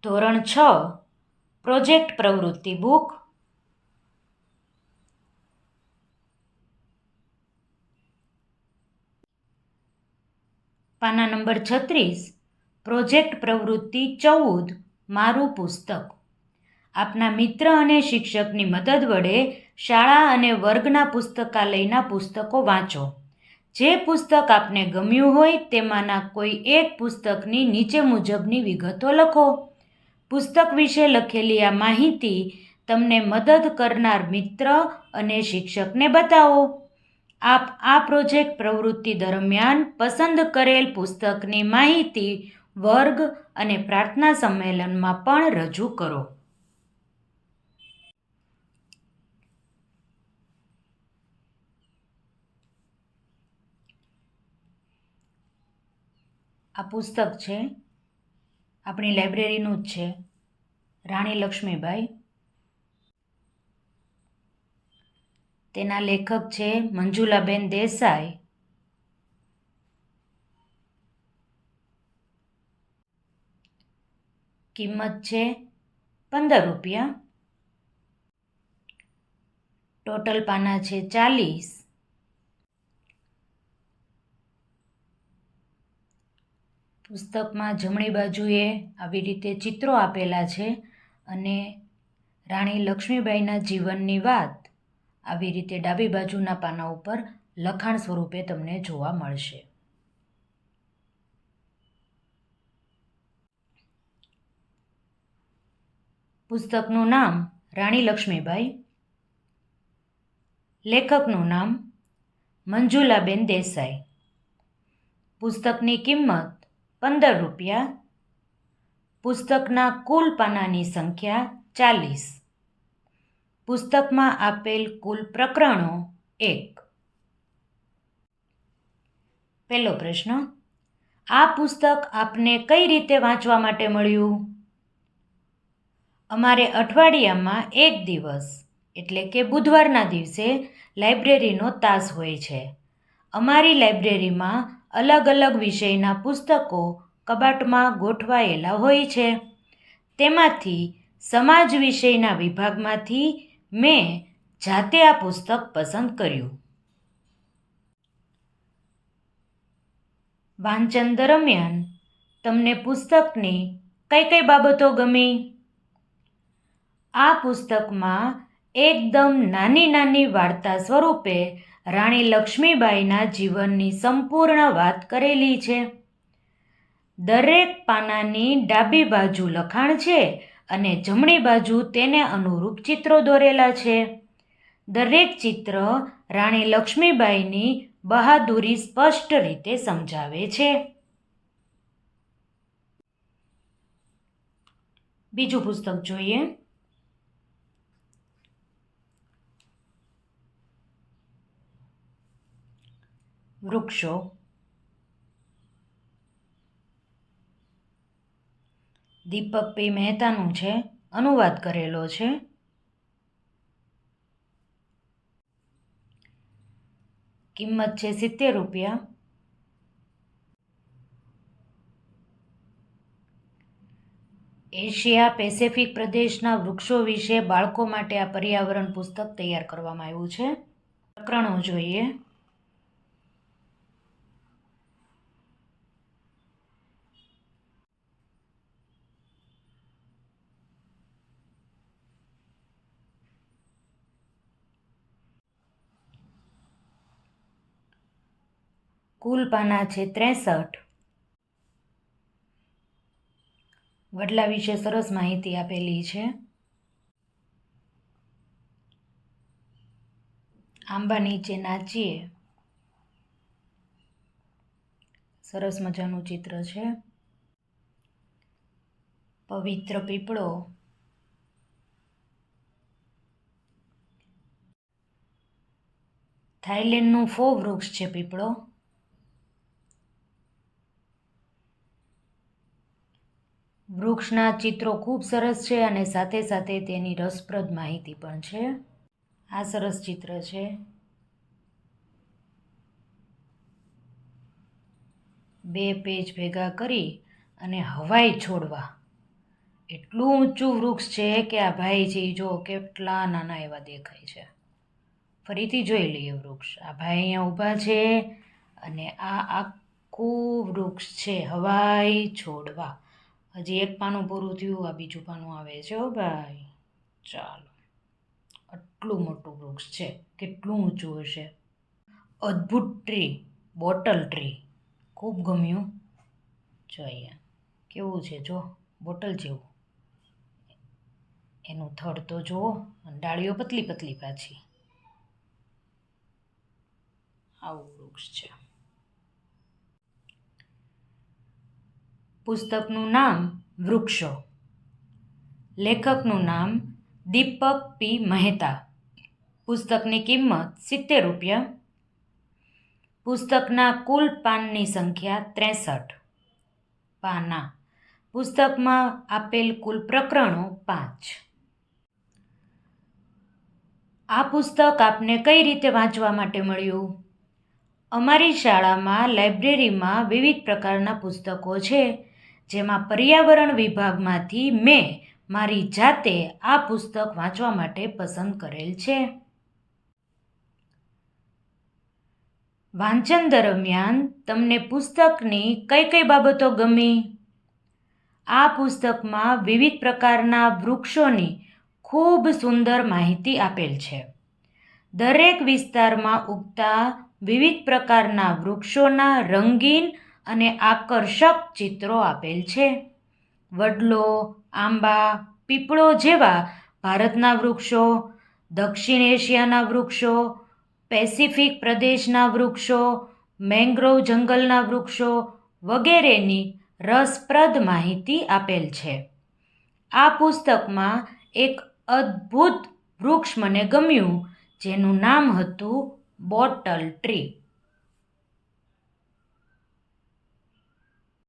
ધોરણ 6 પ્રોજેક્ટ પ્રવૃત્તિ બુક પાના નંબર 36 પ્રોજેક્ટ પ્રવૃત્તિ 14 મારું પુસ્તક. આપના મિત્ર અને શિક્ષકની મદદ વડે શાળા અને વર્ગના પુસ્તકાલયના પુસ્તકો વાંચો. જે પુસ્તક આપને ગમ્યું હોય તેમાંના કોઈ એક પુસ્તકની નીચે મુજબની વિગતો લખો. પુસ્તક વિશે લખેલી આ માહિતી તમને મદદ કરનાર મિત્ર અને શિક્ષકને બતાવો. આપ આ પ્રોજેક્ટ પ્રવૃત્તિ દરમિયાન પસંદ કરેલ પુસ્તકની માહિતી વર્ગ અને પ્રાર્થના સંમેલનમાં પણ રજૂ કરો. આ પુસ્તક છે આપણી લાઇબ્રેરીનું જ છે, રાણી લક્ષ્મીબાઈ. તેના લેખક છે મંજુલાબેન દેસાઈ. કિંમત છે 15 રૂપિયા. ટોટલ પાના છે 40. પુસ્તકમાં જમણી બાજુએ આવી રીતે ચિત્રો આપેલા છે અને રાણી લક્ષ્મીબાઈના જીવનની વાત આવી રીતે ડાબી બાજુના પાના ઉપર લખાણ સ્વરૂપે તમને જોવા મળશે. પુસ્તકનું નામ રાણી લક્ષ્મીબાઈ. લેખકનું નામ મંજુલાબેન દેસાઈ. પુસ્તકની કિંમત 15 રૂપિયા. પુસ્તકના કુલ પાનાની સંખ્યા 40. પુસ્તકમાં આપેલ કુલ પ્રકરણો 1. પહેલો પ્રશ્ન, આ પુસ્તક આપને કઈ રીતે વાંચવા માટે મળ્યું? અમારે અઠવાડિયામાં એક દિવસ એટલે કે બુધવારના દિવસે લાઇબ્રેરીનો તાસ હોય છે. અમારી લાઇબ્રેરીમાં અલગ અલગ વિષયના પુસ્તકો કબાટમાં ગોઠવાયેલા હોય છે. તેમાંથી સમાજ વિષયના વિભાગમાંથી મેં જાતે આ પુસ્તક પસંદ કર્યું. વાંચન દરમિયાન તમને પુસ્તકની કઈ કઈ બાબતો ગમી? આ પુસ્તકમાં એકદમ નાની નાની વાર્તા સ્વરૂપે રાણી લક્ષ્મીબાઈના જીવનની સંપૂર્ણ વાત કરેલી છે. દરેક પાનાની ડાબી બાજુ લખાણ છે અને જમણી બાજુ તેને અનુરૂપ ચિત્રો દોરેલા છે. દરેક ચિત્ર રાણી લક્ષ્મીબાઈની બહાદુરી સ્પષ્ટ રીતે સમજાવે છે. બીજું પુસ્તક જોઈએ. વૃક્ષો. દીપક પી મહેતાનું છે, અનુવાદ કરેલો છે. કિંમત છે 70 રૂપિયા. એશિયા પેસિફિક પ્રદેશના વૃક્ષો વિશે બાળકો માટે આ પર્યાવરણ પુસ્તક તૈયાર કરવામાં આવ્યું છે. પ્રકરણો જોઈએ. કુલ પાના છે 63. વડલા વિશે સરસ માહિતી આપેલી છે. આંબા નીચે નાચીએ, સરસ મજાનું ચિત્ર છે. પવિત્ર પીપળો. થાઈલેન્ડનું ફો વૃક્ષ છે પીપળો. વૃક્ષના ચિત્રો ખૂબ સરસ છે અને સાથે સાથે તેની રસપ્રદ માહિતી પણ છે. આ સરસ ચિત્ર છે. બે પેજ ભેગા કરી અને હવાઈ છોડવા એટલું ઊંચું વૃક્ષ છે કે આ ભાઈ છે જો કેટલા નાના એવા દેખાય છે. ફરીથી જોઈ લઈએ વૃક્ષ. આ ભાઈ અહીંયા ઊભા છે અને આ આખું વૃક્ષ છે હવાઈ છોડવા. હજી એક પાનું પૂરું થયું, આ બીજું પાનું આવે છે હો ભાઈ. ચાલો, આટલું મોટું વૃક્ષ છે, કેટલું ઊંચું હશે. અદ્ભુત ટ્રી, બોટલ ટ્રી. ખૂબ ગમ્યું. જો અહીંયા કેવું છે, જો બોટલ જેવું. એનું થડ તો જુઓ, અને ડાળીઓ પતલી પતલી પાછી. આવું વૃક્ષ છે. પુસ્તકનું નામ વૃક્ષો. લેખકનું નામ દીપક પી મહેતા. પુસ્તકની કિંમત 70 રૂપિયા. પુસ્તકના કુલ પાનની સંખ્યા 63 પાના. પુસ્તકમાં આપેલ કુલ પ્રકરણો 5. આ પુસ્તક આપને કઈ રીતે વાંચવા માટે મળ્યું? અમારી શાળામાં લાઇબ્રેરીમાં વિવિધ પ્રકારના પુસ્તકો છે, જેમાં પર્યાવરણ વિભાગમાંથી મેં મારી જાતે આ પુસ્તક વાંચવા માટે પસંદ કરેલ છે. વાંચન દરમિયાન તમને પુસ્તકની કઈ કઈ બાબતો ગમી? આ પુસ્તકમાં વિવિધ પ્રકારના વૃક્ષોની ખૂબ સુંદર માહિતી આપેલ છે. દરેક વિસ્તારમાં ઉગતા વિવિધ પ્રકારના વૃક્ષોના રંગીન અને આકર્ષક ચિત્રો આપેલ છે. વડલો, આંબા, પીપળો જેવા ભારતના વૃક્ષો, દક્ષિણ એશિયાના વૃક્ષો, પેસિફિક પ્રદેશના વૃક્ષો, મેંગ્રોવ જંગલના વૃક્ષો વગેરેની રસપ્રદ માહિતી આપેલ છે. આ પુસ્તકમાં એક અદ્ભુત વૃક્ષ મને ગમ્યું, જેનું નામ હતું બોટલ ટ્રી.